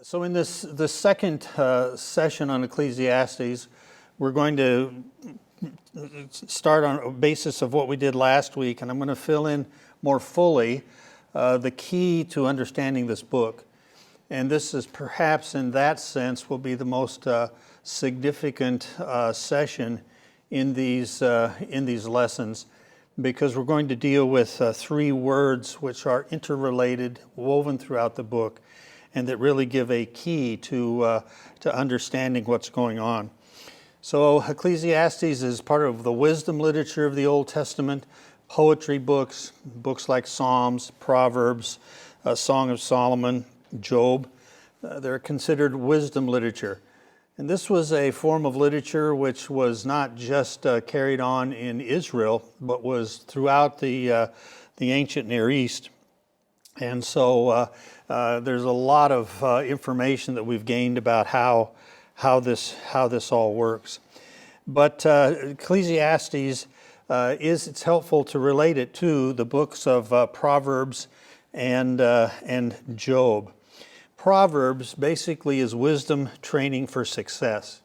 So in the second session on Ecclesiastes, we're going to start on a basis of what we did last week, and I'm going to fill in more fully the key to understanding this book. And this is perhaps in that sense will be the most significant session in these lessons, because we're going to deal with three words which are interrelated, woven throughout the book, and that really give a key to understanding what's going on. So Ecclesiastes is part of the wisdom literature of the Old Testament, poetry books like Psalms, Proverbs, Song of Solomon, Job. They're considered wisdom literature. And this was a form of literature which was not just carried on in Israel, but was throughout the ancient Near East. And so there's a lot of information that we've gained about how this all works. But Ecclesiastes it's helpful to relate it to the books of Proverbs and Job. Proverbs basically is wisdom training for success.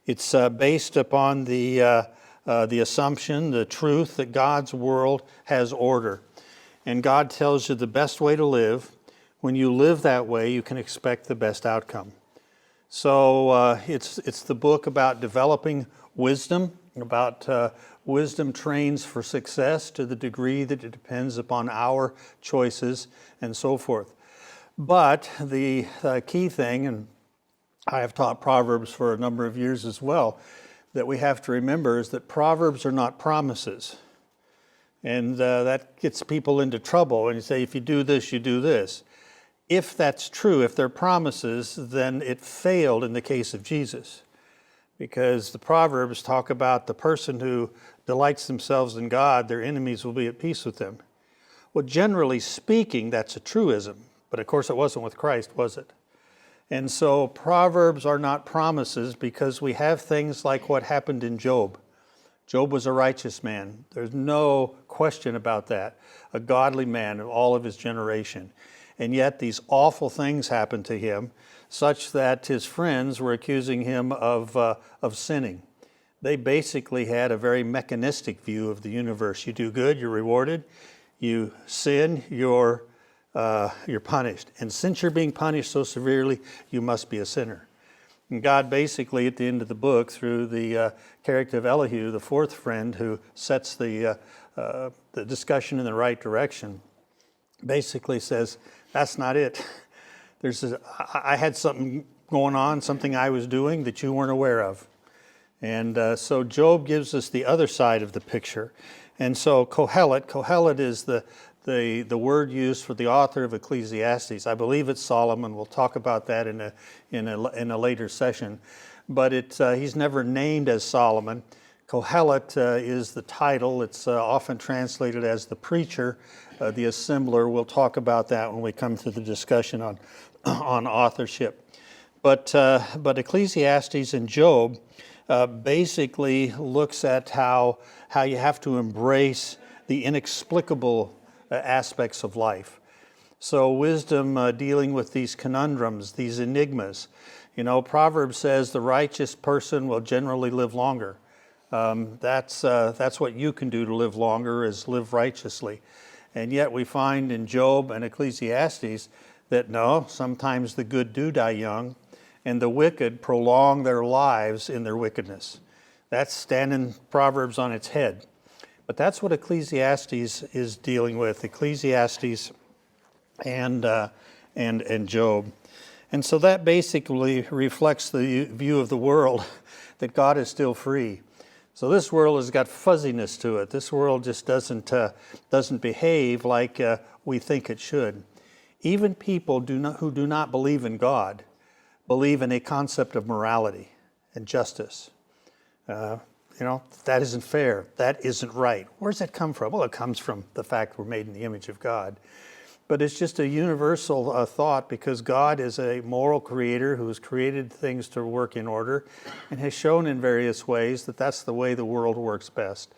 It's based upon the assumption, the truth that God's world has order. And God tells you the best way to live. When you live that way, you can expect the best outcome. So it's the book about developing wisdom, about wisdom trains for success to the degree that it depends upon our choices and so forth. But the key thing, and I have taught Proverbs for a number of years as well, that we have to remember is that Proverbs are not promises. And that gets people into trouble. And you say, if you do this, you do this. If that's true, if they're promises, then it failed in the case of Jesus. Because the Proverbs talk about the person who delights themselves in God, their enemies will be at peace with them. Well, generally speaking, that's a truism. But of course, it wasn't with Christ, was it? And so Proverbs are not promises because we have things like what happened in Job. Job was a righteous man. There's no question about that. A godly man of all of his generation. And yet these awful things happened to him, such that his friends were accusing him of sinning. They basically had a very mechanistic view of the universe. You do good, you're rewarded. You sin, you're punished. And since you're being punished so severely, you must be a sinner. And God basically, at the end of the book, through the character of Elihu, the fourth friend who sets the discussion in the right direction, basically says, that's not it. I had something going on, something I was doing that you weren't aware of. And so Job gives us the other side of the picture. And so Kohelet is the word used for the author of Ecclesiastes. I believe it's Solomon. We'll talk about that in a later session. But he's never named as Solomon. Kohelet is the title. It's often translated as the preacher, the assembler. We'll talk about that when we come to the discussion on authorship. But Ecclesiastes and Job basically looks at how you have to embrace the inexplicable aspects of life. So wisdom dealing with these conundrums, these enigmas. You know, Proverbs says the righteous person will generally live longer. That's what you can do to live longer, is live righteously. And yet we find in Job and Ecclesiastes that no, sometimes the good do die young, and the wicked prolong their lives in their wickedness. That's standing Proverbs on its head. But that's what Ecclesiastes is dealing with, Ecclesiastes and Job. And so that basically reflects the view of the world, that God is still free. So this world has got fuzziness to it. This world just doesn't behave like we think it should. Even people who do not believe in God believe in a concept of morality and justice. That isn't fair. That isn't right. Where does that come from? Well, it comes from the fact we're made in the image of God. But it's just a universal thought, because God is a moral creator who has created things to work in order and has shown in various ways that that's the way the world works best.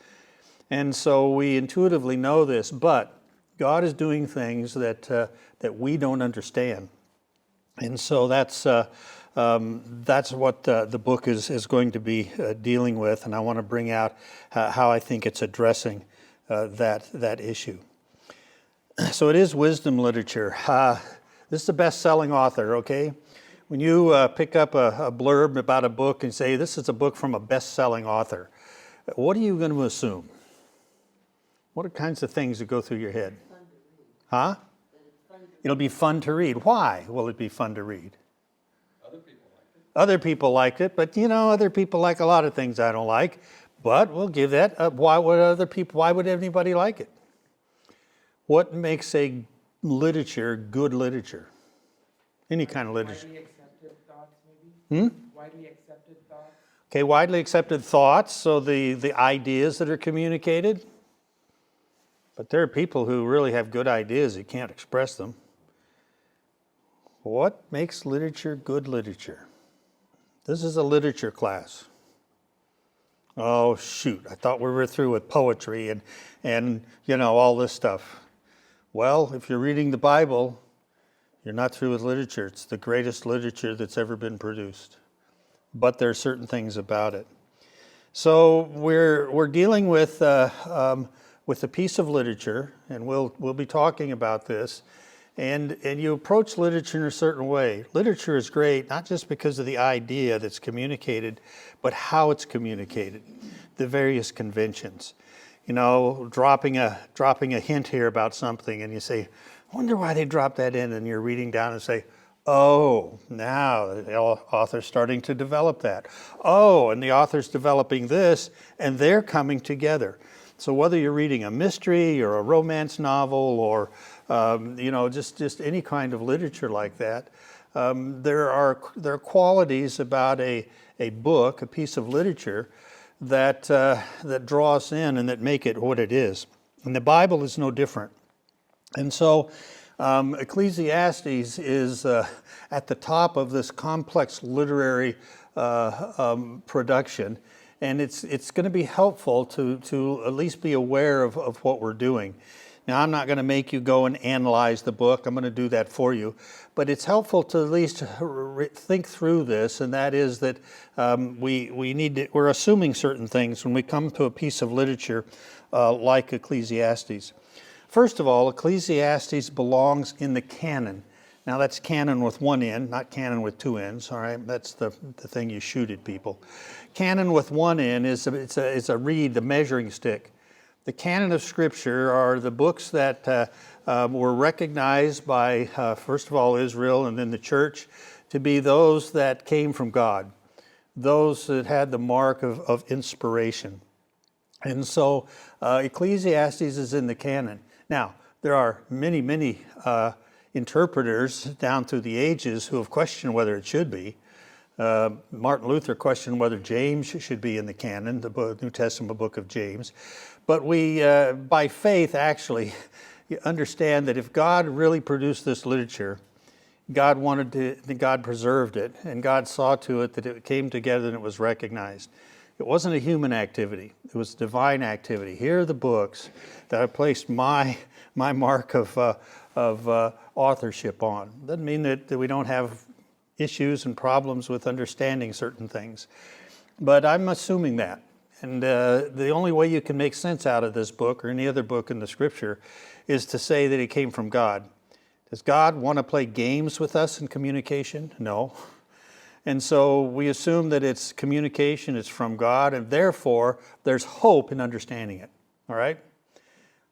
And so we intuitively know this, but God is doing things that we don't understand. And so that's what the book is going to be dealing with, and I want to bring out how I think it's addressing that issue. So it is wisdom literature. This is a best-selling author, okay? When you pick up a blurb about a book and say, this is a book from a best-selling author, what are you going to assume? What are kinds of things that go through your head? Huh? It'll be fun to read. Why will it be fun to read? Other people liked it, but other people like a lot of things I don't like. But we'll give that. Why would anybody like it? What makes a literature good literature? Any kind of literature. Widely accepted thoughts, maybe? Widely accepted thoughts. Okay, widely accepted thoughts, so the ideas that are communicated. But there are people who really have good ideas that can't express them. What makes literature good literature? This is a literature class. Oh, shoot, I thought we were through with poetry and all this stuff. Well, if you're reading the Bible, you're not through with literature. It's the greatest literature that's ever been produced. But there are certain things about it. So we're dealing with a piece of literature, and we'll be talking about this. And you approach literature in a certain way. Literature is great, not just because of the idea that's communicated, but how it's communicated, the various conventions. Dropping a hint here about something, and you say, I wonder why they dropped that in, and you're reading down and say, oh, now the author's starting to develop that. Oh, and the author's developing this, and they're coming together. So whether you're reading a mystery or a romance novel or just any kind of literature like that, there are qualities about a book, a piece of literature, that draw us in and that make it what it is. And the Bible is no different. And so Ecclesiastes is at the top of this complex literary production. And it's going to be helpful to at least be aware of what we're doing. Now, I'm not going to make you go and analyze the book. I'm going to do that for you. But it's helpful to at least think through this, and that is that we're assuming certain things when we come to a piece of literature like Ecclesiastes. First of all, Ecclesiastes belongs in the canon. Now, that's canon with one end, not canon with two ends, all right? That's the thing you shoot at people. Canon with one end is a reed, the measuring stick. The canon of Scripture are the books that were recognized by, first of all, Israel and then the church, to be those that came from God, those that had the mark of inspiration. And so Ecclesiastes is in the canon. Now, there are many, many interpreters down through the ages who have questioned whether it should be. Martin Luther questioned whether James should be in the canon, the New Testament book of James. But we, by faith, actually understand that if God really produced this literature, God preserved it, and God saw to it that it came together and it was recognized. It wasn't a human activity. It was divine activity. Here are the books that I placed my mark of authorship on. Doesn't mean that we don't have issues and problems with understanding certain things. But I'm assuming that. And the only way you can make sense out of this book or any other book in the Scripture is to say that it came from God. Does God want to play games with us in communication? No. And so we assume that it's communication, it's from God, and therefore there's hope in understanding it. All right?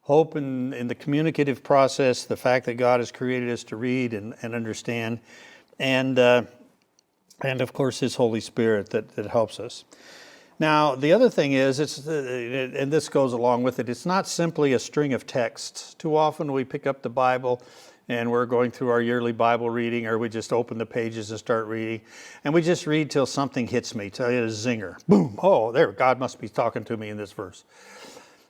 Hope in the communicative process, the fact that God has created us to read and understand, and of course His Holy Spirit that helps us. Now, the other thing is, and this goes along with it, it's not simply a string of texts. Too often we pick up the Bible and we're going through our yearly Bible reading, or we just open the pages and start reading, and we just read till something hits me, till it is a zinger. Boom! Oh, there, God must be talking to me in this verse.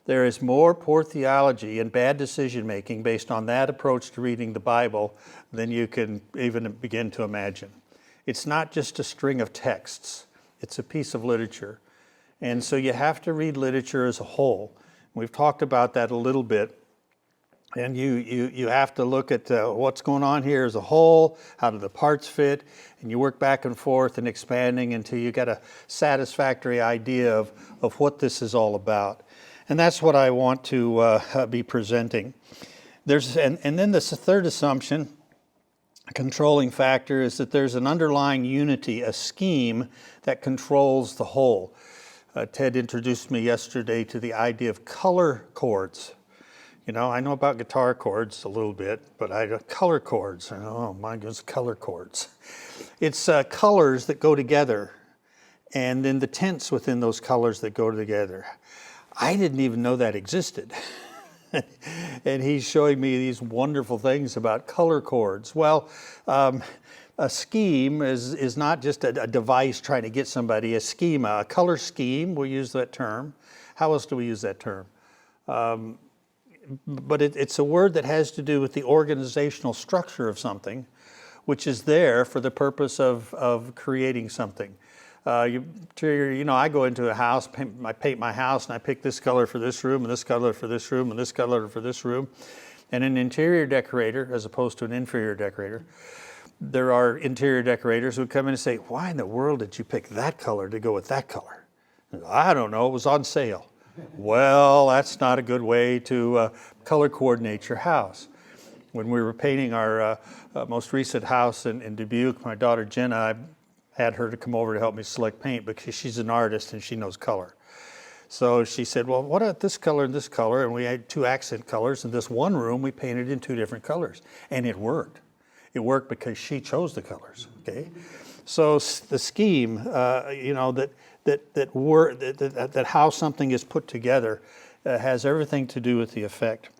There is more poor theology and bad decision-making based on that approach to reading the Bible than you can even begin to imagine. It's not just a string of texts. It's a piece of literature. And so you have to read literature as a whole. We've talked about that a little bit. And you have to look at what's going on here as a whole, how do the parts fit, and you work back and forth and expanding until you get a satisfactory idea of what this is all about. And that's what I want to be presenting. And then this third assumption, a controlling factor, is that there's an underlying unity, a scheme that controls the whole. Ted introduced me yesterday to the idea of color chords. You know, I know about guitar chords a little bit, but color chords. Oh my goodness, color chords. It's colors that go together, and then the tense within those colors that go together. I didn't even know that existed. And he's showing me these wonderful things about color chords. Well, a scheme is not just a device trying to get somebody, a schema, a color scheme, we'll use that term. How else do we use that term? But it's a word that has to do with the organizational structure of something, which is there for the purpose of creating something. I go into a house, I paint my house, and I pick this color for this room, and this color for this room, and this color for this room. And an interior decorator, as opposed to an inferior decorator, there are interior decorators who come in and say, why in the world did you pick that color to go with that color? I don't know, it was on sale. Well, that's not a good way to color coordinate your house. When we were painting our most recent house in Dubuque, my daughter Jenna, I had her to come over to help me select paint because she's an artist and she knows color. So she said, well, what about this color and this color? And we had 2 accent colors. In this one room, we painted in 2 different colors. And it worked. It worked because she chose the colors, okay? So the scheme, that how something is put together has everything to do with the effect.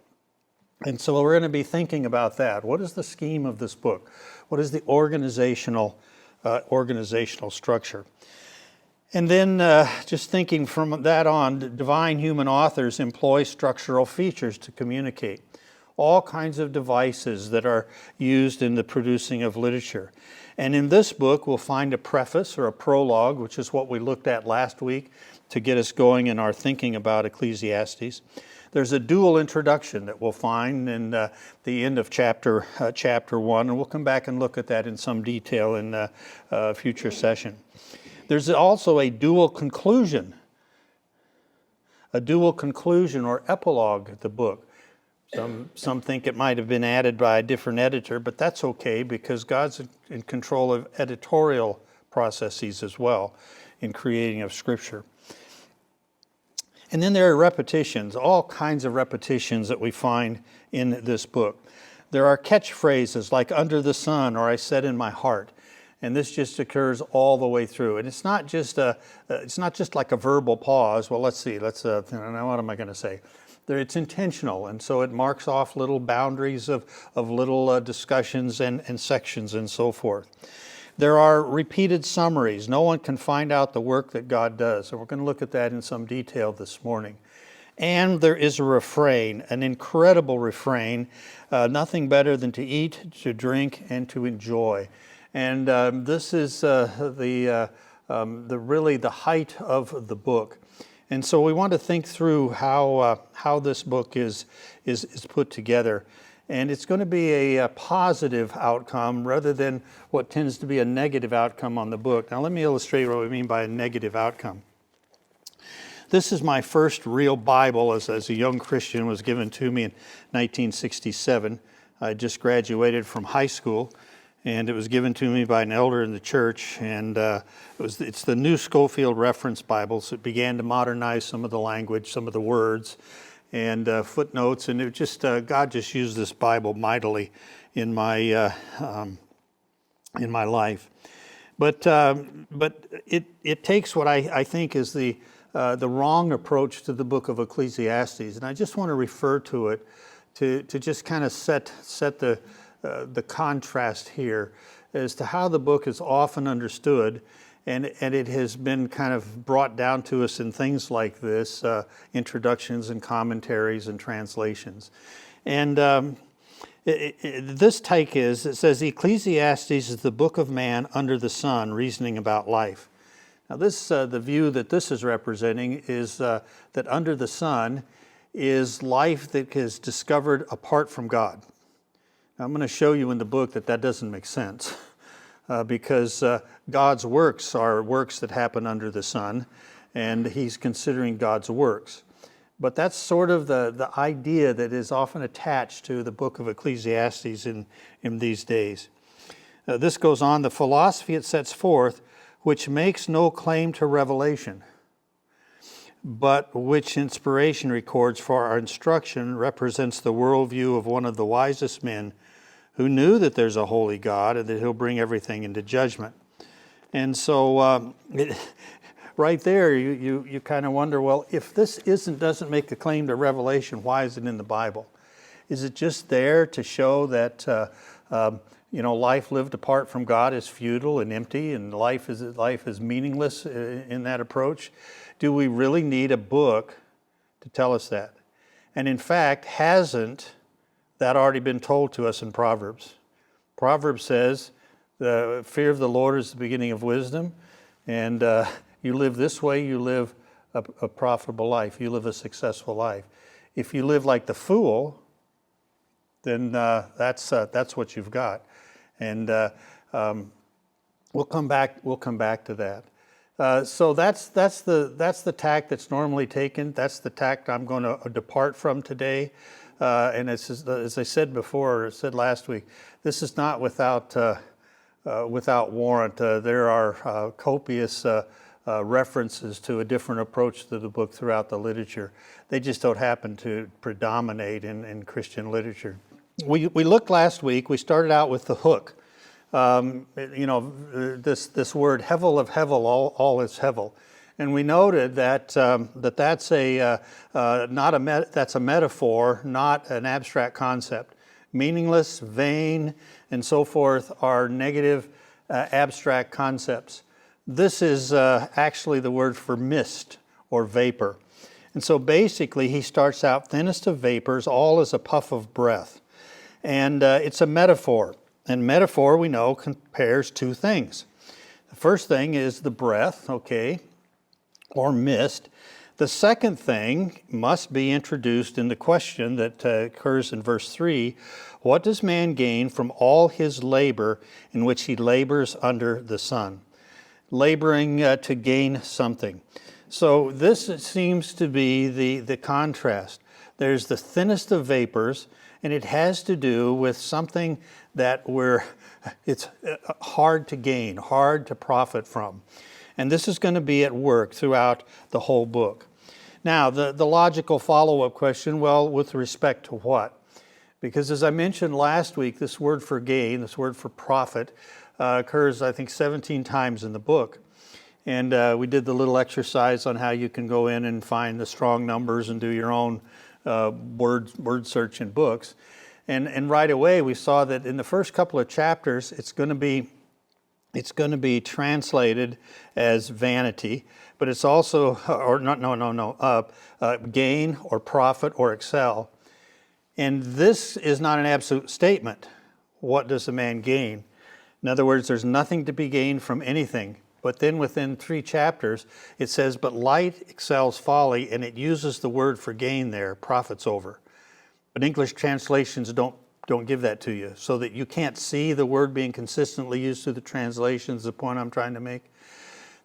And so we're going to be thinking about that. What is the scheme of this book? What is the organizational structure? And then just thinking from that on, divine human authors employ structural features to communicate. All kinds of devices that are used in the producing of literature. And in this book, we'll find a preface or a prologue, which is what we looked at last week to get us going in our thinking about Ecclesiastes. There's a dual introduction that we'll find in the end of chapter 1, and we'll come back and look at that in some detail in a future session. There's also a dual conclusion or epilogue of the book. Some think it might have been added by a different editor, but that's okay because God's in control of editorial processes as well in creating of Scripture. And then there are repetitions, all kinds of repetitions that we find in this book. There are catchphrases like "under the sun" or "I said in my heart," and this just occurs all the way through. And it's not just like a verbal pause. Well, let's see. Now what am I going to say? It's intentional, and so it marks off little boundaries of little discussions and sections and so forth. There are repeated summaries. No one can find out the work that God does, and we're going to look at that in some detail this morning. And there is a refrain, an incredible refrain, nothing better than to eat, to drink, and to enjoy. And this is really the height of the book. And so we want to think through how this book is put together. And it's going to be a positive outcome rather than what tends to be a negative outcome on the book. Now let me illustrate what we mean by a negative outcome. This is my first real Bible as a young Christian. It was given to me in 1967. I just graduated from high school. And it was given to me by an elder in the church, and it's the New Schofield Reference Bible. So it began to modernize some of the language, some of the words, and footnotes, and it just God just used this Bible mightily in my life. But it takes what I think is the wrong approach to the book of Ecclesiastes, and I just want to refer to it to just kind of set the contrast here as to how the book is often understood, and it has been kind of brought down to us in things like this, introductions and commentaries and translations. And this take it says, Ecclesiastes is the book of man under the sun, reasoning about life. Now this, the view that this is representing is that under the sun is life that is discovered apart from God. Now, I'm going to show you in the book that doesn't make sense because God's works are works that happen under the sun, and he's considering God's works. But that's sort of the idea that is often attached to the book of Ecclesiastes in these days. This goes on, the philosophy it sets forth, which makes no claim to revelation, but which inspiration records for our instruction, represents the worldview of one of the wisest men who knew that there's a holy God and that he'll bring everything into judgment. And so right there, you kind of wonder, well, if this doesn't make a claim to revelation, why is it in the Bible? Is it just there to show that life lived apart from God is futile and empty, and life is meaningless in that approach? Do we really need a book to tell us that? And in fact, hasn't that already been told to us in Proverbs? Proverbs says, the fear of the Lord is the beginning of wisdom, and you live this way, you live a profitable life, you live a successful life. If you live like the fool, then that's what you've got. And we'll come back to that. So that's the tack that's normally taken. That's the tack I'm going to depart from today. And as I said before, said last week, this is not without warrant. There are copious references to a different approach to the book throughout the literature. They just don't happen to predominate in Christian literature. We looked last week. We started out with the hook. This word hevel of hevel, all is hevel, and we noted that that's a metaphor, not an abstract concept. Meaningless, vain, and so forth are negative, abstract concepts. This is actually the word for mist or vapor, and so basically he starts out thinnest of vapors, all is a puff of breath, and it's a metaphor. And metaphor, we know, compares two things. The first thing is the breath, okay, or mist. The second thing must be introduced in the question that occurs in verse 3. What does man gain from all his labor in which he labors under the sun? Laboring to gain something. So this seems to be the contrast. There's the thinnest of vapors, and it has to do with something that it's hard to gain, hard to profit from. And this is going to be at work throughout the whole book. Now, the logical follow-up question, well, with respect to what? Because as I mentioned last week, this word for gain, this word for profit, occurs, I think, 17 times in the book. And we did the little exercise on how you can go in and find the strong numbers and do your own word search in books. And right away we saw that in the first couple of chapters it's going to be translated as vanity, but it's also gain or profit or excel. And this is not an absolute statement. What does a man gain? In other words, there's nothing to be gained from anything. But then within 3 chapters, it says, but light excels folly, and it uses the word for gain there, profits over. But English translations don't give that to you, so that you can't see the word being consistently used through the translations, the point I'm trying to make.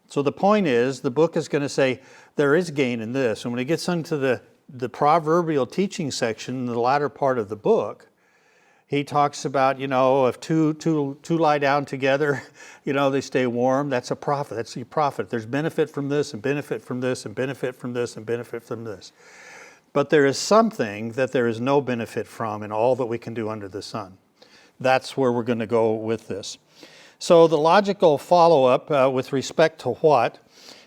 So the point is, the book is going to say, there is gain in this. And when it gets into the proverbial teaching section in the latter part of the book, he talks about, if two lie down together, they stay warm. That's a profit. That's your profit. There's benefit from this and benefit from this and benefit from this and benefit from this. But there is something that there is no benefit from in all that we can do under the sun. That's where we're going to go with this. So the logical follow-up with respect to what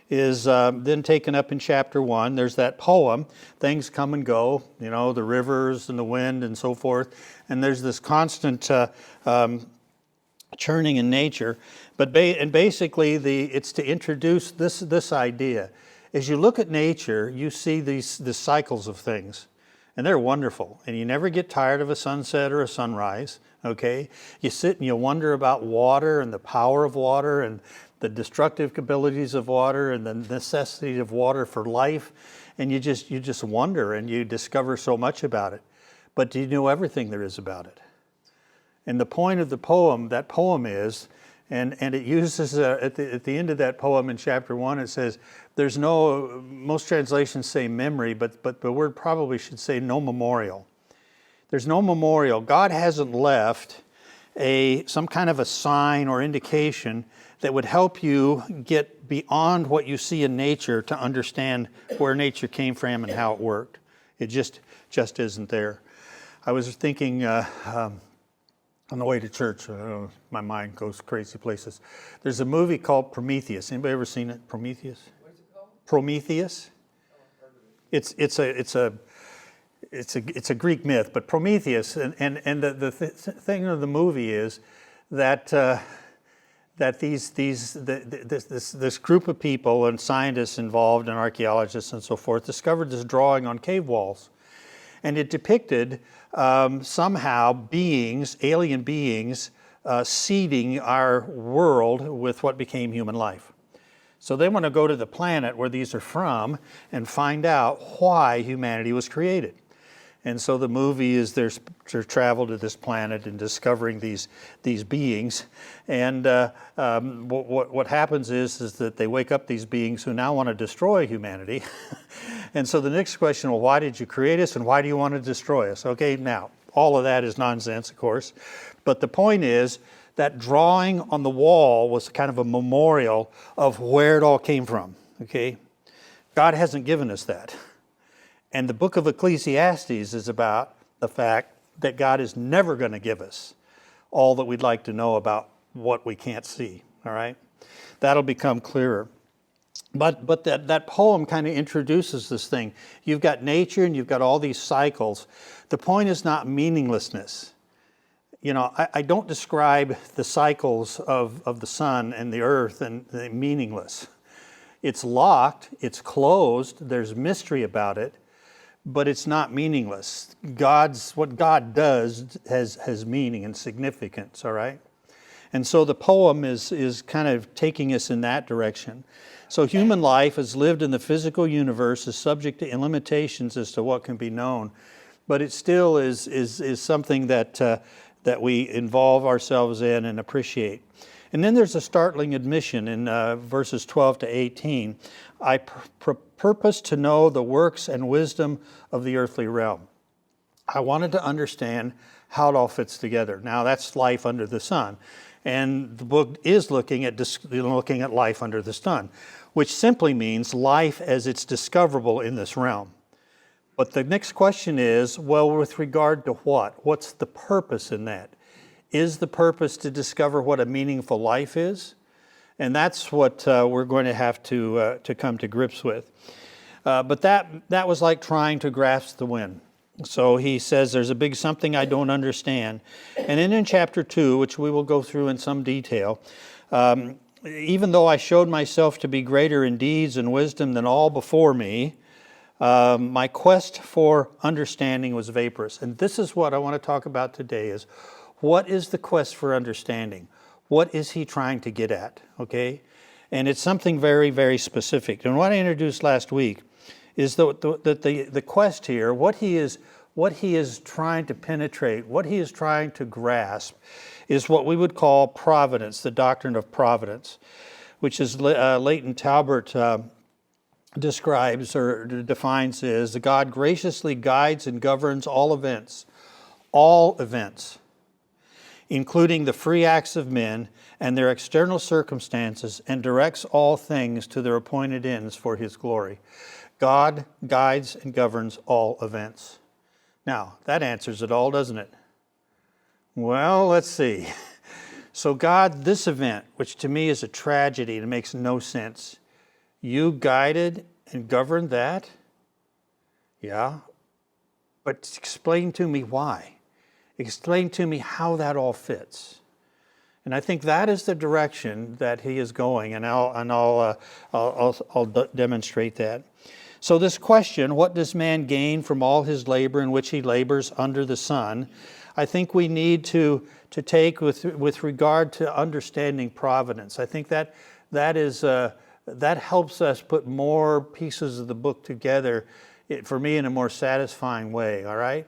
is then taken up in chapter 1. There's that poem, things come and go, the rivers and the wind and so forth. And there's this constant churning in nature. But basically, it's to introduce this idea. As you look at nature, you see the cycles of things. And they're wonderful. And you never get tired of a sunset or a sunrise, okay? You sit and you wonder about water and the power of water and the destructive abilities of water and the necessity of water for life. and you just wonder and you discover so much about it. But do you know everything there is about it? And the point of the poem, that poem is, and it uses, at the end of that poem in chapter 1, it says, there's no, most translations say memory, but the word probably should say no memorial. There's no memorial. God hasn't left some kind of a sign or indication that would help you get beyond what you see in nature to understand where nature came from and how it worked. It just isn't there. I was thinking on the way to church, my mind goes crazy places. There's a movie called Prometheus. Anybody ever seen it? Prometheus? What is it called? Prometheus. It's a Greek myth, but Prometheus, and the thing of the movie is that this group of people and scientists involved and archaeologists and so forth discovered this drawing on cave walls, and it depicted somehow beings, alien beings, seeding our world with what became human life. So they want to go to the planet where these are from and find out why humanity was created. And so the movie is their travel to this planet and discovering these beings. And what happens is that they wake up these beings who now want to destroy humanity. And so the next question, well, why did you create us and why do you want to destroy us? Okay, now, all of that is nonsense, of course. But the point is that drawing on the wall was kind of a memorial of where it all came from, okay? God hasn't given us that. And the book of Ecclesiastes is about the fact that God is never going to give us all that we'd like to know about what we can't see, all right? That'll become clearer. But that poem kind of introduces this thing. You've got nature and you've got all these cycles. The point is not meaninglessness. You know, I don't describe the cycles of the sun and the earth and meaningless. It's locked, it's closed, there's mystery about it, but it's not meaningless. What God does has meaning and significance, all right? And so the poem is kind of taking us in that direction. So human life as lived in the physical universe is subject to limitations as to what can be known, but it still is something that we involve ourselves in and appreciate. And then there's a startling admission in verses 12 to 18. I purpose to know the works and wisdom of the earthly realm. I wanted to understand how it all fits together. Now that's life under the sun. And the book is looking at life under the sun, which simply means life as it's discoverable in this realm. But the next question is, well, with regard to what? What's the purpose in that? Is the purpose to discover what a meaningful life is? And that's what we're going to have to come to grips with. But that was like trying to grasp the wind. So he says there's a big something I don't understand. And then in chapter 2, which we will go through in some detail, even though I showed myself to be greater in deeds and wisdom than all before me, my quest for understanding was vaporous. And this is what I want to talk about today is, what is the quest for understanding? What is he trying to get at, okay? And it's something very, very specific. And what I introduced last week is that the quest here, what he is trying to penetrate, what he is trying to grasp, is what we would call providence, the doctrine of providence, which is Leighton Talbert describes or defines as God graciously guides and governs all events, including the free acts of men and their external circumstances, and directs all things to their appointed ends for his glory. God guides and governs all events. Now, that answers it all, doesn't it? Well, let's see. So God, this event, which to me is a tragedy and it makes no sense, you guided and governed that? Yeah. But explain to me why. Explain to me how that all fits. And I think that is the direction that he is going, and I'll demonstrate that. So this question, what does man gain from all his labor in which he labors under the sun, I think we need to take with regard to understanding providence. I think that is that helps us put more pieces of the book together, for me, in a more satisfying way, all right?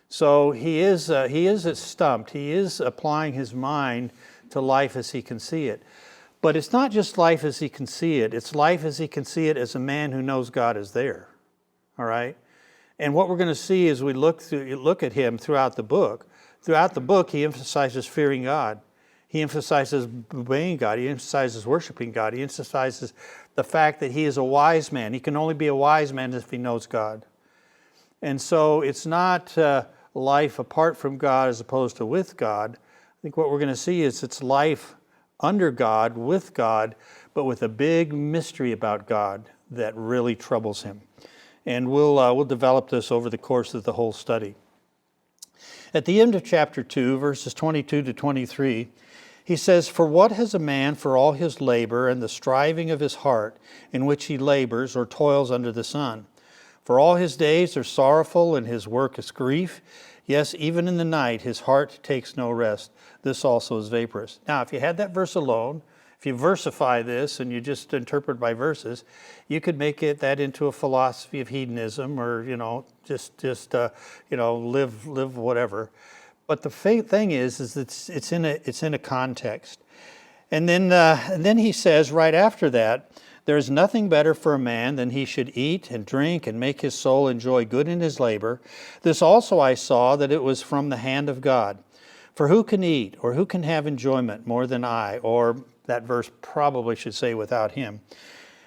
So he is stumped. He is applying his mind to life as he can see it. But it's not just life as he can see it. It's life as he can see it as a man who knows God is there, all right? And what we're going to see as we look at him throughout the book, he emphasizes fearing God. He emphasizes obeying God. He emphasizes worshiping God. He emphasizes the fact that he is a wise man. He can only be a wise man if he knows God. And so it's not life apart from God as opposed to with God. I think what we're going to see is it's life under God, with God, but with a big mystery about God that really troubles him. And we'll develop this over the course of the whole study. At the end of chapter 2, verses 22 to 23, he says, "For what has a man for all his labor and the striving of his heart, in which he labors or toils under the sun? For all his days are sorrowful, and his work is grief. Yes, even in the night his heart takes no rest. This also is vaporous." Now, if you had that verse alone, if you versify this and you just interpret by verses, you could make that into a philosophy of hedonism, or just live whatever. But the thing is it's in a context, and then he says right after that, "There is nothing better for a man than he should eat and drink and make his soul enjoy good in his labor. This also I saw, that it was from the hand of God. For who can eat, or who can have enjoyment more than I?" Or that verse probably should say, "without him."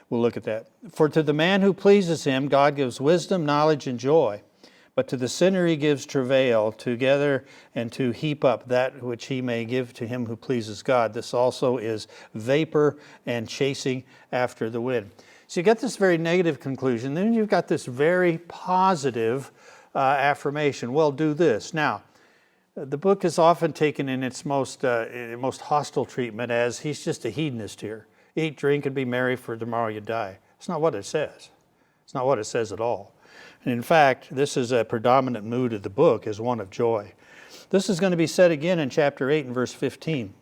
We'll look at that. "For to the man who pleases him, God gives wisdom, knowledge, and joy. But to the sinner he gives travail together, and to heap up that which he may give to him who pleases God. This also is vapor and chasing after the wind." So you get this very negative conclusion. Then you've got this very positive affirmation. Well, do this. Now, the book is often taken in its most hostile treatment as he's just a hedonist here. Eat, drink, and be merry, for tomorrow you die. It's not what it says. It's not what it says at all. And in fact, this is a predominant mood of the book, is one of joy. This is going to be said again in chapter 8 and verse 15.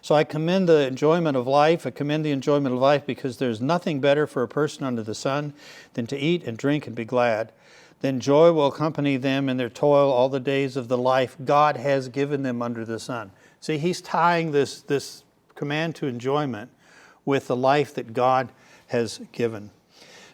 "So I commend the enjoyment of life. I commend the enjoyment of life because there's nothing better for a person under the sun than to eat and drink and be glad. Then joy will accompany them in their toil all the days of the life God has given them under the sun." See, he's tying this command to enjoyment with the life that God has given.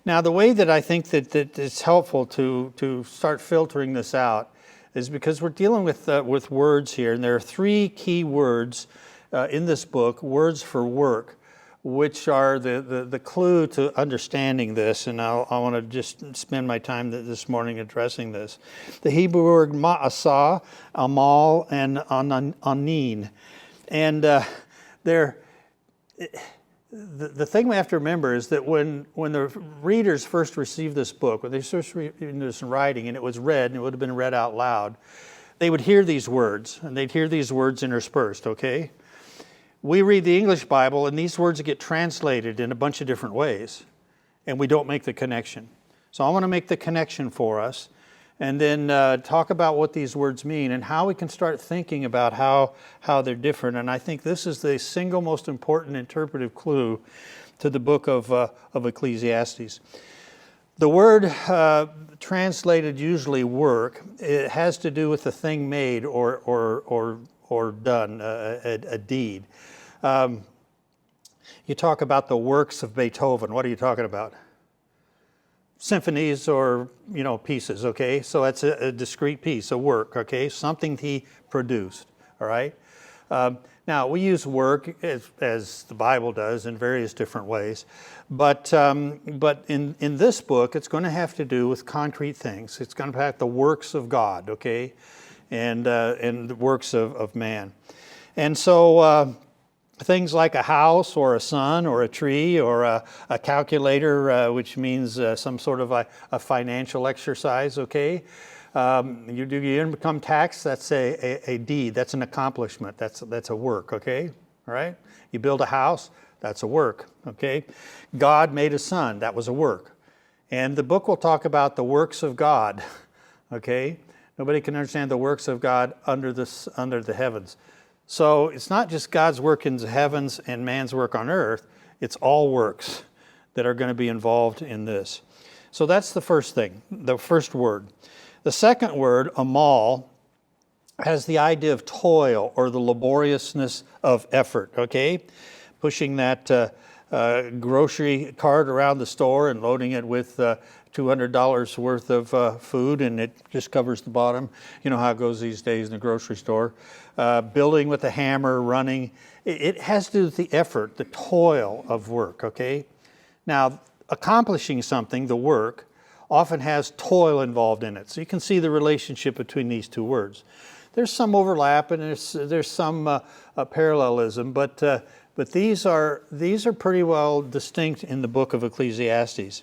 Now, the way that I think that it's helpful to start filtering this out is because we're dealing with words here, and there are three key words in this book, words for work, which are the clue to understanding this, and I want to just spend my time this morning addressing this. The Hebrew word ma'asah, amal, and anin. And the thing we have to remember is that when the readers first received this book, when they first received this writing, and it was read, and it would have been read out loud, they would hear these words, and they'd hear these words interspersed, okay? We read the English Bible, and these words get translated in a bunch of different ways, and we don't make the connection. So I want to make the connection for us, and then talk about what these words mean and how we can start thinking about how they're different. And I think this is the single most important interpretive clue to the book of Ecclesiastes. The word translated usually work, it has to do with the thing made or done, a deed. You talk about the works of Beethoven. What are you talking about? Symphonies or pieces, okay? So that's a discrete piece, a work, okay? Something he produced, all right? Now, we use work as the Bible does in various different ways, but in this book, it's going to have to do with concrete things. It's going to have the works of God, okay? And the works of man. And so things like a house or a sun or a tree or a calculator, which means some sort of a financial exercise, okay? You do your income tax, that's a deed, that's an accomplishment, that's a work, okay? All right? You build a house, that's a work, okay? God made a sun, that was a work. And the book will talk about the works of God, okay? Nobody can understand the works of God under the heavens. So it's not just God's work in the heavens and man's work on earth. It's all works that are going to be involved in this. So that's the first thing, the first word. The second word, amal, has the idea of toil or the laboriousness of effort, okay? Pushing that grocery cart around the store and loading it with $200 worth of food, and it just covers the bottom. You know how it goes these days in the grocery store. Building with a hammer, running. It has to do with the effort, the toil of work, okay? Now, accomplishing something, the work, often has toil involved in it. So you can see the relationship between these two words. There's some overlap and there's some parallelism, but these are pretty well distinct in the book of Ecclesiastes.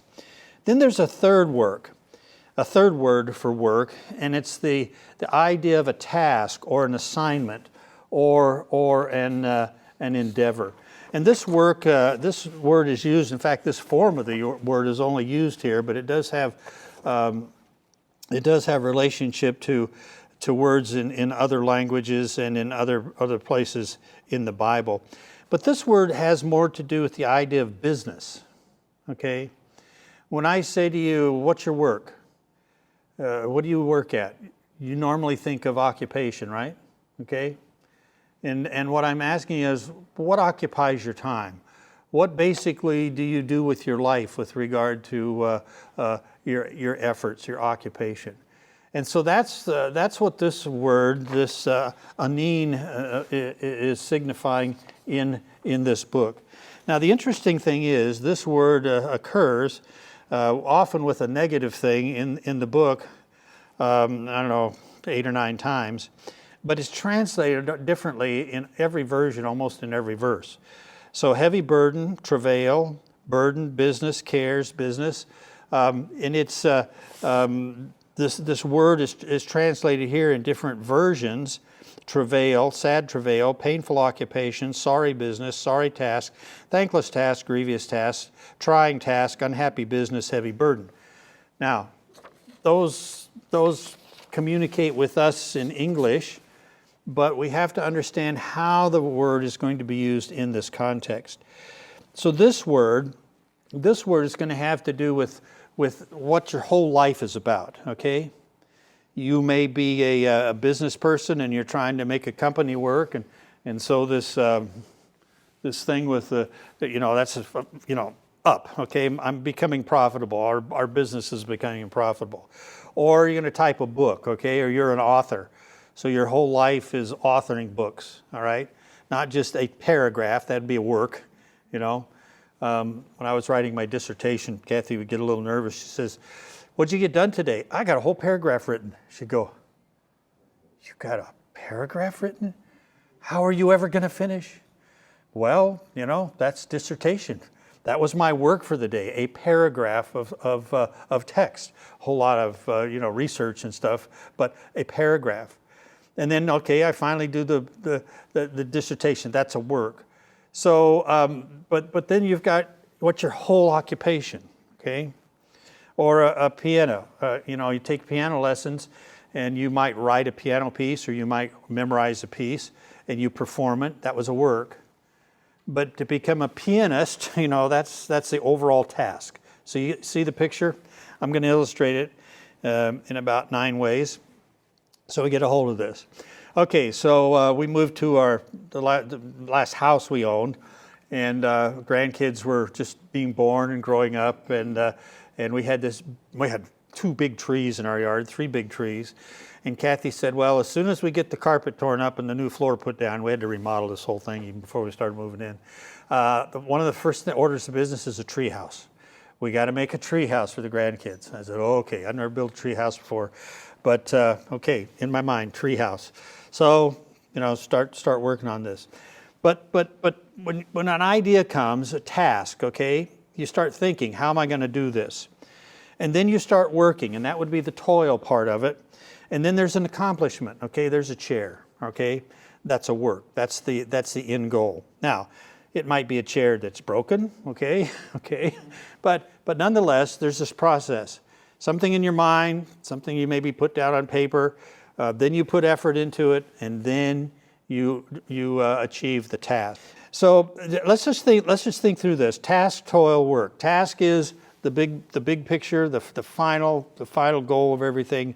Then there's a third word for work, and it's the idea of a task or an assignment or an endeavor. And this word is used. In fact, this form of the word is only used here, but it does have relationship to words in other languages and in other places in the Bible. But this word has more to do with the idea of business. Okay, when I say to you, "What's your work?" What do you work at? You normally think of occupation, right? Okay. And what I'm asking is, what occupies your time? What basically do you do with your life with regard to your efforts, your occupation? And so that's what this word, this anin, is signifying in this book. Now, the interesting thing is, this word occurs often with a negative thing in the book. I don't know, 8 or 9 times. But it's translated differently in every version, almost in every verse. So heavy burden, travail, burden, business, cares, business. And it's this word is translated here in different versions. Travail, sad travail, painful occupation, sorry business, sorry task, thankless task, grievous task, trying task, unhappy business, heavy burden. Now, those communicate with us in English, but we have to understand how the word is going to be used in this context. So this word is going to have to do with what your whole life is about, okay? You may be a business person and you're trying to make a company work, and so this thing with that's up, okay? I'm becoming profitable. Our business is becoming profitable. Or you're going to type a book, okay? Or you're an author. So your whole life is authoring books, all right? Not just a paragraph, that'd be a work, When I was writing my dissertation, Kathy would get a little nervous. She says, "What'd you get done today?" "I got a whole paragraph written." She'd go, "You got a paragraph written? How are you ever going to finish?" "Well, that's dissertation. That was my work for the day, a paragraph of text. A whole lot of research and stuff, but a paragraph. And then, okay, I finally do the dissertation. That's a work. So, but then you've got what's your whole occupation, okay? Or a piano. You take piano lessons, and you might write a piano piece, or you might memorize a piece, and you perform it. That was a work. But to become a pianist, that's the overall task. So you see the picture? I'm going to illustrate it in about 9 ways. So we get a hold of this. Okay, so we moved to the last house we owned, and grandkids were just being born and growing up, and we had 2 big trees in our yard, 3 big trees. And Kathy said, "Well, as soon as we get the carpet torn up and the new floor put down," we had to remodel this whole thing even before we started moving in. One of the first orders of business is a tree house. We got to make a tree house for the grandkids. I said, "Oh, okay, I've never built a tree house before, but okay, in my mind, tree house." So start working on this. But when an idea comes, a task, okay, you start thinking, how am I going to do this? And then you start working, and that would be the toil part of it. And then there's an accomplishment, okay? There's a chair, okay? That's a work. That's the end goal. Now, it might be a chair that's broken, okay? Okay. But nonetheless, there's this process. Something in your mind, something you maybe put down on paper, then you put effort into it, and then you achieve the task. So let's just think through this. Task, toil, work. Task is the big picture, the final goal of everything.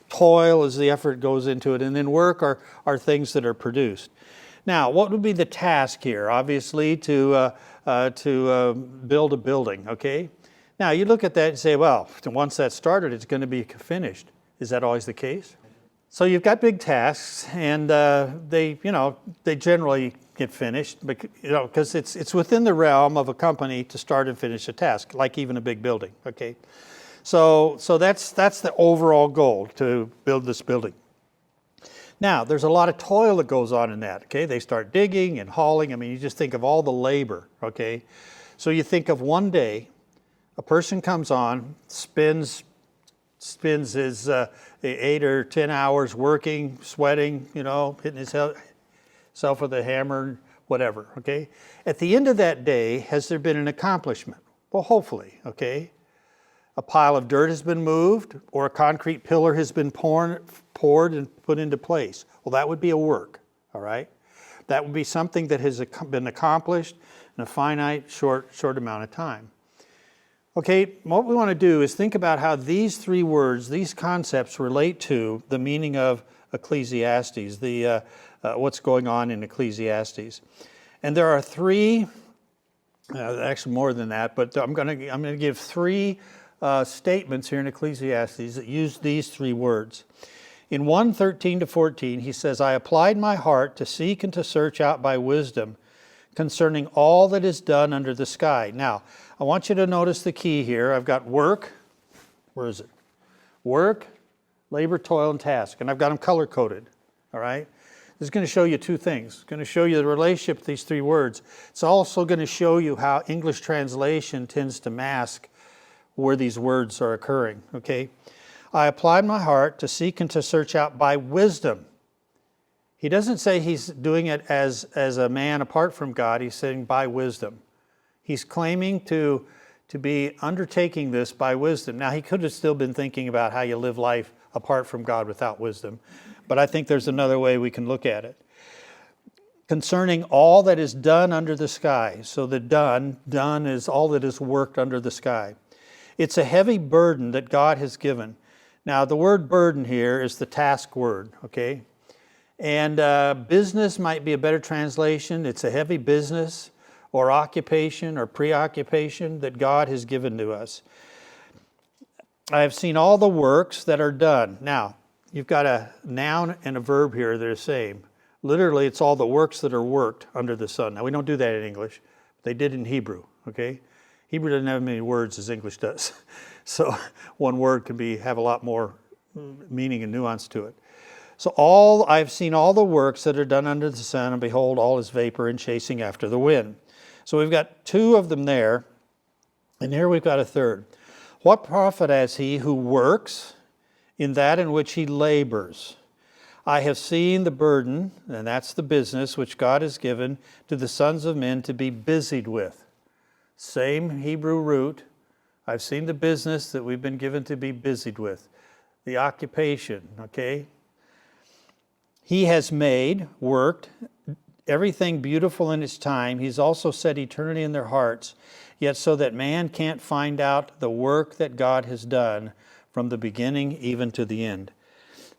Toil is the effort that goes into it, and then work are things that are produced. Now, what would be the task here? Obviously, to build a building. Okay. Now you look at that and say, well, once that's started, it's going to be finished. Is that always the case? So you've got big tasks, and they generally get finished, because it's within the realm of a company to start and finish a task, like even a big building. Okay, so that's the overall goal, to build this building. Now there's a lot of toil that goes on in that. Okay, they start digging and hauling. I mean, you just think of all the labor. Okay, so you think of one day, a person comes on, spends his 8 or 10 hours working, sweating, hitting himself with a hammer, whatever, okay? At the end of that day, has there been an accomplishment? Well, hopefully, okay? A pile of dirt has been moved, or a concrete pillar has been poured and put into place. Well, that would be a work, all right? That would be something that has been accomplished in a finite, short amount of time. Okay, what we want to do is think about how these three words, these concepts relate to the meaning of Ecclesiastes, what's going on in Ecclesiastes. And there are three, actually more than that, but I'm going to give three statements here in Ecclesiastes that use these three words. In 1:13-14, he says, I applied my heart to seek and to search out by wisdom concerning all that is done under the sky. Now, I want you to notice the key here. I've got work. Where is it? Work, labor, toil, and task. And I've got them color-coded. All right? This is going to show you two things. It's going to show you the relationship with these three words. It's also going to show you how English translation tends to mask where these words are occurring. Okay? I applied my heart to seek and to search out by wisdom. He doesn't say he's doing it as a man apart from God. He's saying by wisdom. He's claiming to be undertaking this by wisdom. Now, he could have still been thinking about how you live life apart from God without wisdom. But I think there's another way we can look at it. Concerning all that is done under the sky. So the done is all that is worked under the sky. It's a heavy burden that God has given. Now, the word burden here is the task word, okay? And business might be a better translation. It's a heavy business or occupation or preoccupation that God has given to us. I have seen all the works that are done. Now, you've got a noun and a verb here that are the same. Literally, it's all the works that are worked under the sun. Now, we don't do that in English. They did in Hebrew, okay? Hebrew doesn't have as many words as English does. So one word can have a lot more meaning and nuance to it. So I've seen all the works that are done under the sun, and behold, all is vapor and chasing after the wind. So we've got two of them there, and here we've got a third. What profit has he who works in that in which he labors? I have seen the burden, and that's the business which God has given to the sons of men to be busied with. Same Hebrew root. I've seen the business that we've been given to be busied with. The occupation, okay? He has made, worked, everything beautiful in its time. He's also set eternity in their hearts, yet so that man can't find out the work that God has done from the beginning even to the end.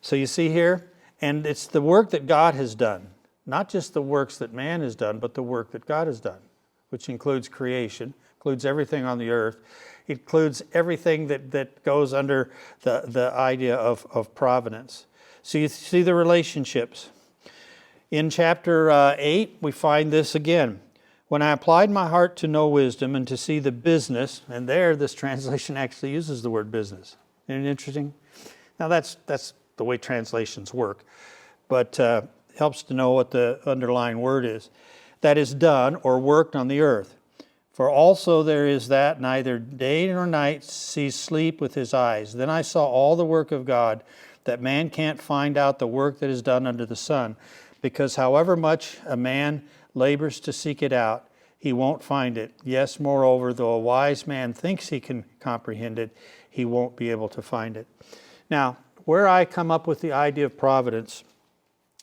So you see here, and it's the work that God has done, not just the works that man has done, but the work that God has done, which includes creation, includes everything on the earth, includes everything that goes under the idea of providence. So you see the relationships. In chapter 8, we find this again. When I applied my heart to know wisdom and to see the business, and there this translation actually uses the word business. Isn't it interesting? Now that's the way translations work, but helps to know what the underlying word is. That is done or worked on the earth. For also there is that neither day nor night sees sleep with his eyes. Then I saw all the work of God, that man can't find out the work that is done under the sun, because however much a man labors to seek it out, he won't find it. Yes, moreover, though a wise man thinks he can comprehend it, he won't be able to find it. Now, where I come up with the idea of providence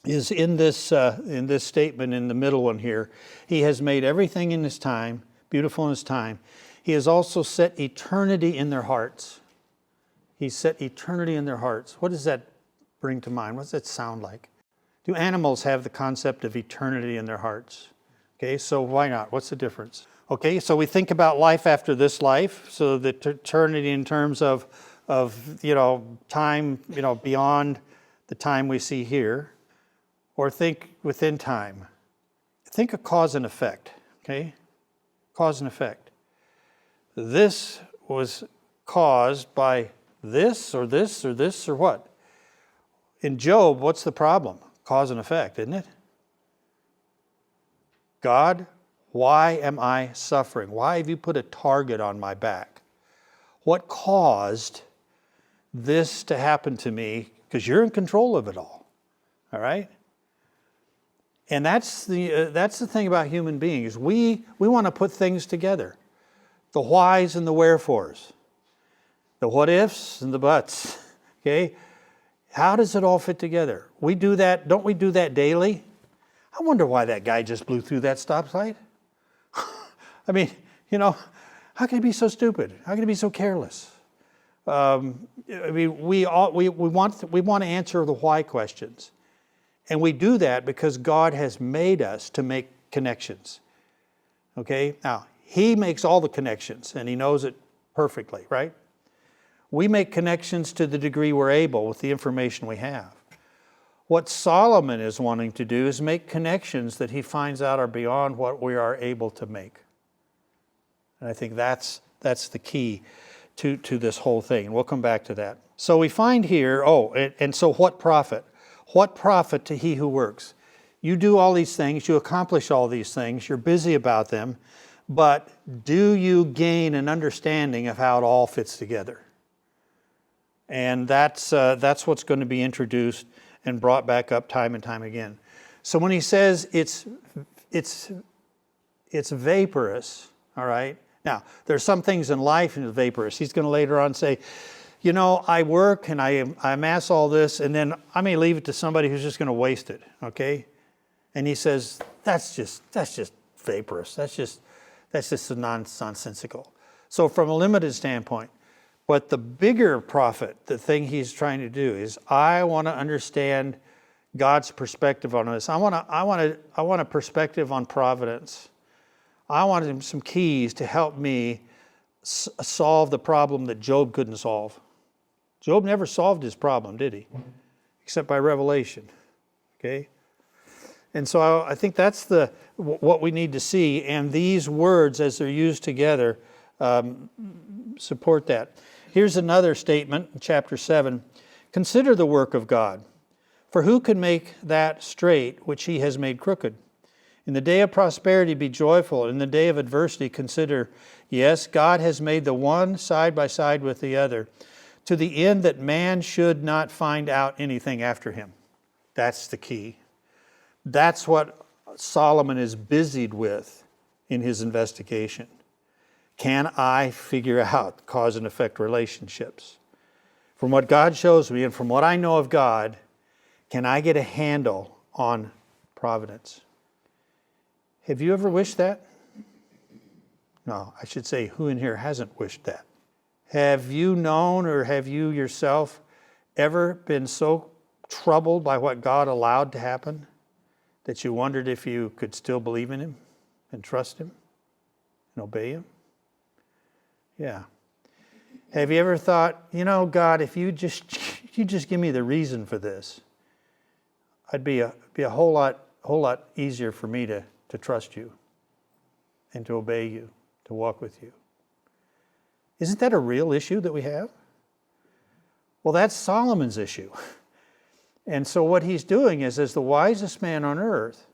is in this statement in the middle one here. He has made everything in His time, beautiful in His time. He has also set eternity in their hearts. He set eternity in their hearts. What does that bring to mind? What does that sound like? Do animals have the concept of eternity in their hearts? Okay, so why not? What's the difference? Okay, so we think about life after this life, so the eternity in terms of time, beyond the time we see here, or think within time. Think of cause and effect, okay? Cause and effect. This was caused by this or this or this or what? In Job, what's the problem? Cause and effect, isn't it? God, why am I suffering? Why have you put a target on my back? What caused this to happen to me? Because you're in control of it all right? And that's the thing about human beings. We want to put things together. The whys and the wherefores. The what ifs and the buts. Okay? How does it all fit together? We do that, don't we do that daily? I wonder why that guy just blew through that stoplight. I mean, how can he be so stupid? How can he be so careless? We want to answer the why questions. And we do that because God has made us to make connections. Okay? Now, He makes all the connections, and He knows it perfectly, right? We make connections to the degree we're able with the information we have. What Solomon is wanting to do is make connections that he finds out are beyond what we are able to make. And I think that's the key to this whole thing. And we'll come back to that. So we find here, and so what profit? What profit to he who works? You do all these things, you accomplish all these things, you're busy about them, but do you gain an understanding of how it all fits together? And that's what's going to be introduced and brought back up time and time again. So when he says it's vaporous, all right? Now, there's some things in life that are vaporous. He's going to later on say, I work and I amass all this, and then I may leave it to somebody who's just going to waste it, okay? And he says, that's just vaporous. That's just nonsensical. So from a limited standpoint, but the bigger profit, the thing he's trying to do is, I want to understand God's perspective on this. I want a perspective on providence. I want some keys to help me solve the problem that Job couldn't solve. Job never solved his problem, did he? Except by revelation. Okay? And so I think that's what we need to see, and these words, as they're used together, support that. Here's another statement in chapter 7. Consider the work of God, for who can make that straight which He has made crooked? In the day of prosperity be joyful, in the day of adversity consider, yes, God has made the one side by side with the other, to the end that man should not find out anything after him. That's the key. That's what Solomon is busied with in his investigation. Can I figure out cause and effect relationships? From what God shows me and from what I know of God, can I get a handle on providence? Have you ever wished that? No, I should say, who in here hasn't wished that? Have you known, or have you yourself ever been so troubled by what God allowed to happen that you wondered if you could still believe in Him and trust Him and obey Him? Yeah. Have you ever thought, God, if you just give me the reason for this, I'd be a whole lot easier for me to trust you and to obey you, to walk with you. Isn't that a real issue that we have? Well, that's Solomon's issue. And so what he's doing is, as the wisest man on earth,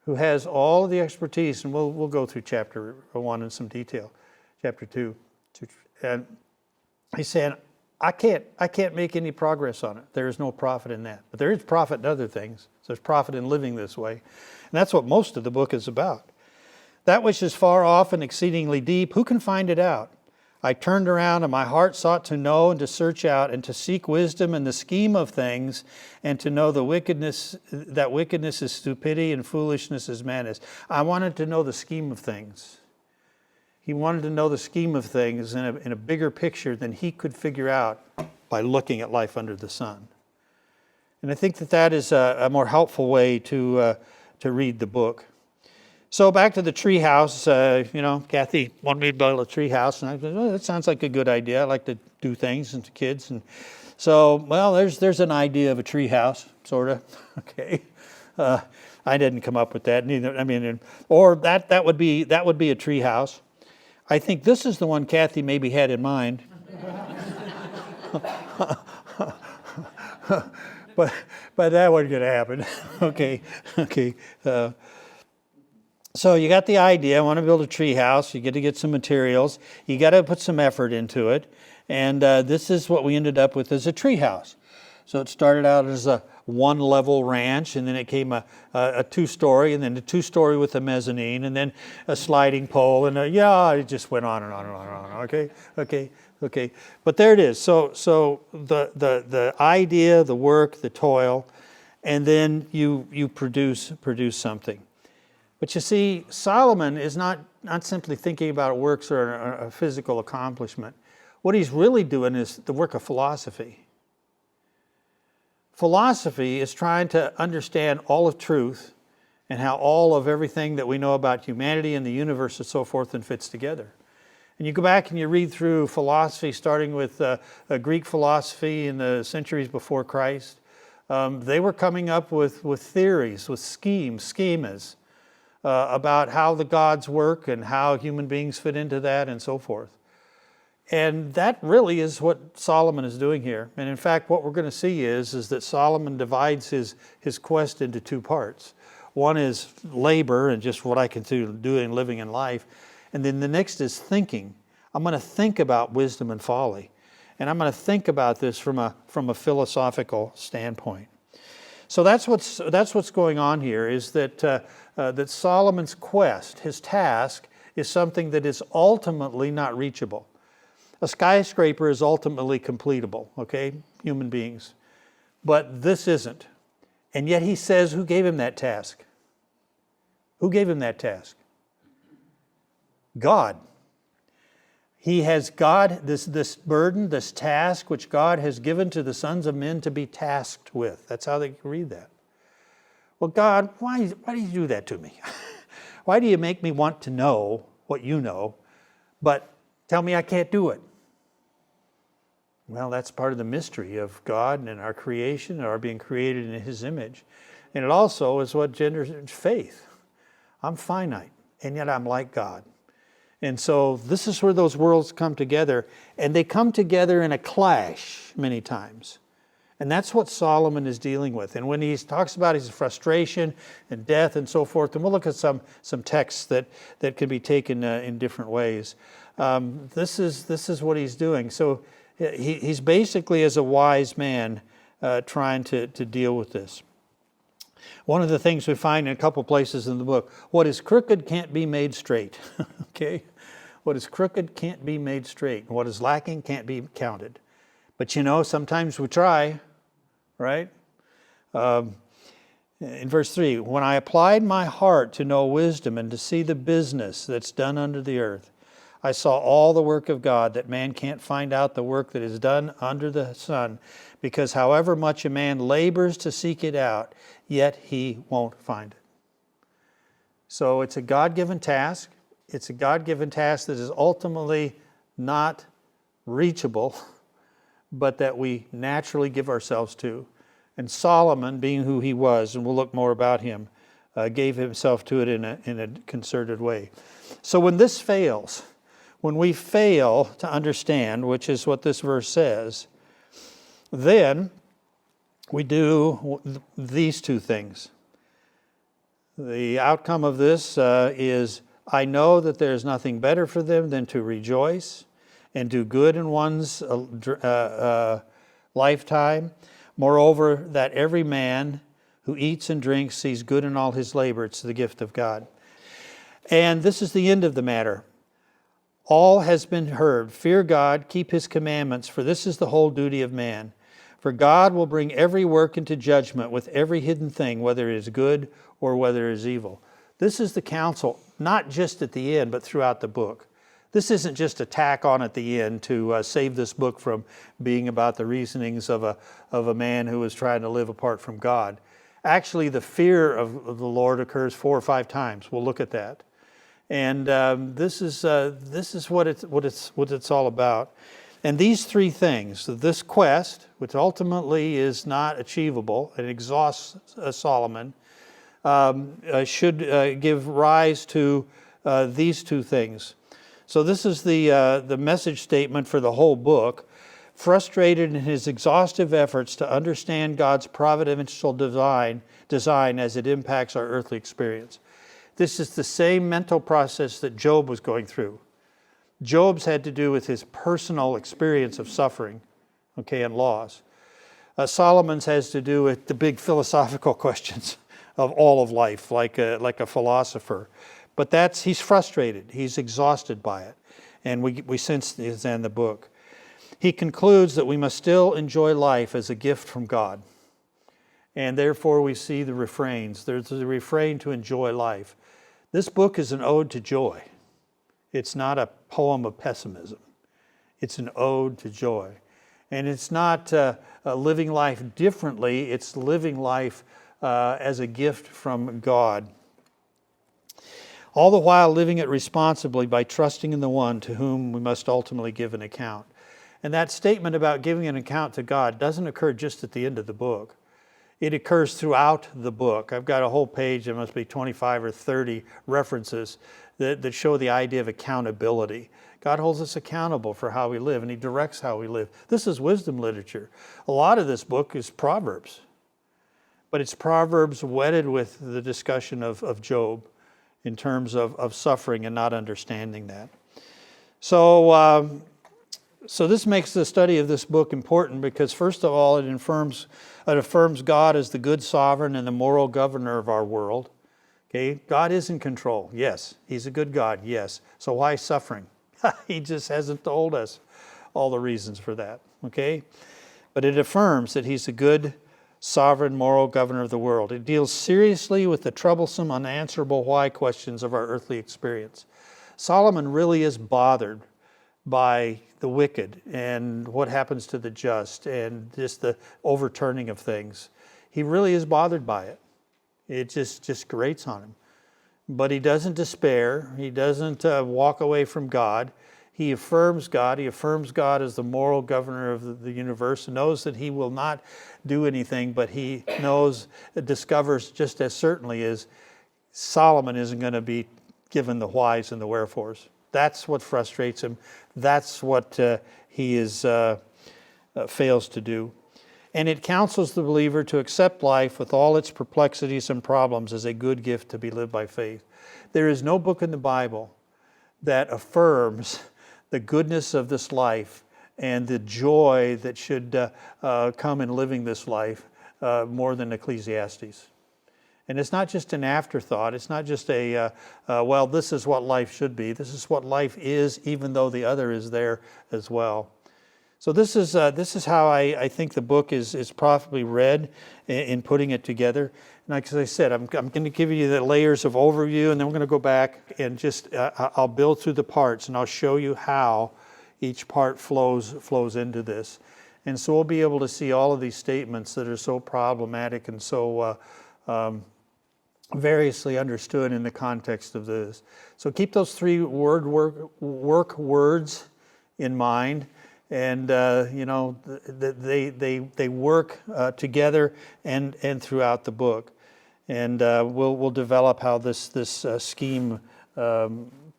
who has all of the expertise, and we'll go through chapter 1 in some detail, chapter 2, and he's saying, I can't make any progress on it. There is no profit in that. But there is profit in other things. So there's profit in living this way. And that's what most of the book is about. That which is far off and exceedingly deep, who can find it out? I turned around and my heart sought to know and to search out and to seek wisdom in the scheme of things and to know that wickedness is stupidity and foolishness is madness. I wanted to know the scheme of things. He wanted to know the scheme of things in a bigger picture than he could figure out by looking at life under the sun. And I think that is a more helpful way to read the book. So back to the tree house, Kathy wanted me to build a tree house, and I said, that sounds like a good idea. I like to do things and to kids. And so, there's an idea of a tree house, sort of. Okay. I didn't come up with that. Neither. I mean, or that would be a tree house. I think this is the one Kathy maybe had in mind. but that wasn't going to happen. Okay. So you got the idea. I want to build a tree house. You got to get some materials. You got to put some effort into it. And this is what we ended up with as a tree house. So it started out as a one-level ranch, and then it came a two-story, and then a two-story with a mezzanine, and then a sliding pole, and it just went on and on and on and on. Okay. But there it is. So the idea, the work, the toil, and then you produce something. But you see, Solomon is not simply thinking about works or a physical accomplishment. What he's really doing is the work of philosophy. Philosophy is trying to understand all of truth and how all of everything that we know about humanity and the universe and so forth and fits together. And you go back and you read through philosophy, starting with Greek philosophy in the centuries before Christ. They were coming up with theories, with schemas about how the gods work and how human beings fit into that and so forth. And that really is what Solomon is doing here. And in fact, what we're going to see is that Solomon divides his quest into two parts. One is labor and just what I can do in living in life. And then the next is thinking. I'm going to think about wisdom and folly. And I'm going to think about this from a philosophical standpoint. So that's what's going on here, is that Solomon's quest, his task, is something that is ultimately not reachable. A skyscraper is ultimately completable, okay, human beings. But this isn't. And yet he says, who gave him that task? Who gave him that task? God. He has this burden, this task, which God has given to the sons of men to be tasked with. That's how they read that. Well, God, why do you do that to me? Why do you make me want to know what you know, but tell me I can't do it? Well, that's part of the mystery of God and our creation, our being created in His image. And it also is what genders faith. I'm finite, and yet I'm like God. And so this is where those worlds come together, and they come together in a clash many times. And that's what Solomon is dealing with. And when he talks about his frustration and death and so forth, and we'll look at some texts that can be taken in different ways. This is what he's doing. So he's basically, as a wise man, trying to deal with this. One of the things we find in a couple places in the book, what is crooked can't be made straight. Okay? What is crooked can't be made straight. What is lacking can't be counted. But sometimes we try, right? In verse 3, when I applied my heart to know wisdom and to see the business that's done under the earth, I saw all the work of God, that man can't find out the work that is done under the sun, because however much a man labors to seek it out, yet he won't find it. So it's a God-given task. It's a God-given task that is ultimately not reachable, but that we naturally give ourselves to. And Solomon, being who he was, and we'll look more about him, gave himself to it in a concerted way. So when this fails, when we fail to understand, which is what this verse says, then we do these two things. The outcome of this is, I know that there is nothing better for them than to rejoice and do good in one's lifetime. Moreover, that every man who eats and drinks sees good in all his labor. It's the gift of God. And this is the end of the matter. All has been heard. Fear God, keep his commandments, for this is the whole duty of man. For God will bring every work into judgment with every hidden thing, whether it is good or whether it is evil. This is the counsel, not just at the end, but throughout the book. This isn't just a tack on at the end to save this book from being about the reasonings of a man who was trying to live apart from God. Actually, the fear of the Lord occurs 4 or 5 times. We'll look at that. And this is what it's all about. And these 3 things, this quest, which ultimately is not achievable and exhausts Solomon, should give rise to these 2 things. So this is the message statement for the whole book. Frustrated in his exhaustive efforts to understand God's providential design as it impacts our earthly experience. This is the same mental process that Job was going through. Job's had to do with his personal experience of suffering, and loss. Solomon's has to do with the big philosophical questions of all of life, like a philosopher. But he's frustrated. He's exhausted by it. And we sense this in the book. He concludes that we must still enjoy life as a gift from God. And therefore we see the refrains. There's a refrain to enjoy life. This book is an ode to joy. It's not a poem of pessimism. It's an ode to joy. And it's not living life differently. It's living life as a gift from God. All the while living it responsibly by trusting in the one to whom we must ultimately give an account. And that statement about giving an account to God doesn't occur just at the end of the book. It occurs throughout the book. I've got a whole page, there must be 25 or 30 references that show the idea of accountability. God holds us accountable for how we live, and he directs how we live. This is wisdom literature. A lot of this book is Proverbs. But it's Proverbs wedded with the discussion of Job in terms of suffering and not understanding that. So this makes the study of this book important because, first of all, it affirms God as the good sovereign and the moral governor of our world. Okay, God is in control. Yes. He's a good God. Yes. So why suffering? He just hasn't told us all the reasons for that. Okay? But it affirms that he's a good, sovereign, moral governor of the world. It deals seriously with the troublesome, unanswerable why questions of our earthly experience. Solomon really is bothered by the wicked and what happens to the just and just the overturning of things. He really is bothered by it. It just grates on him. But he doesn't despair. He doesn't walk away from God. He affirms God. He affirms God as the moral governor of the universe, and knows that he will not do anything, but he discovers just as certainly as Solomon isn't going to be given the whys and the wherefores. That's what frustrates him. That's what he fails to do. And it counsels the believer to accept life with all its perplexities and problems as a good gift to be lived by faith. There is no book in the Bible that affirms the goodness of this life and the joy that should come in living this life more than Ecclesiastes. And it's not just an afterthought. It's not just well, this is what life should be. This is what life is, even though the other is there as well. So this is how I think the book is properly read in putting it together. And like I said, I'm going to give you the layers of overview, and then we're going to go back and just I'll build through the parts, and I'll show you how each part flows into this. And so we'll be able to see all of these statements that are so problematic and so variously understood in the context of this. So keep those 3 work words in mind. And they work together and throughout the book, and we'll develop how this scheme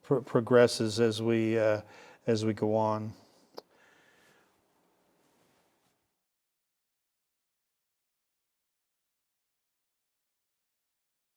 progresses as we go on.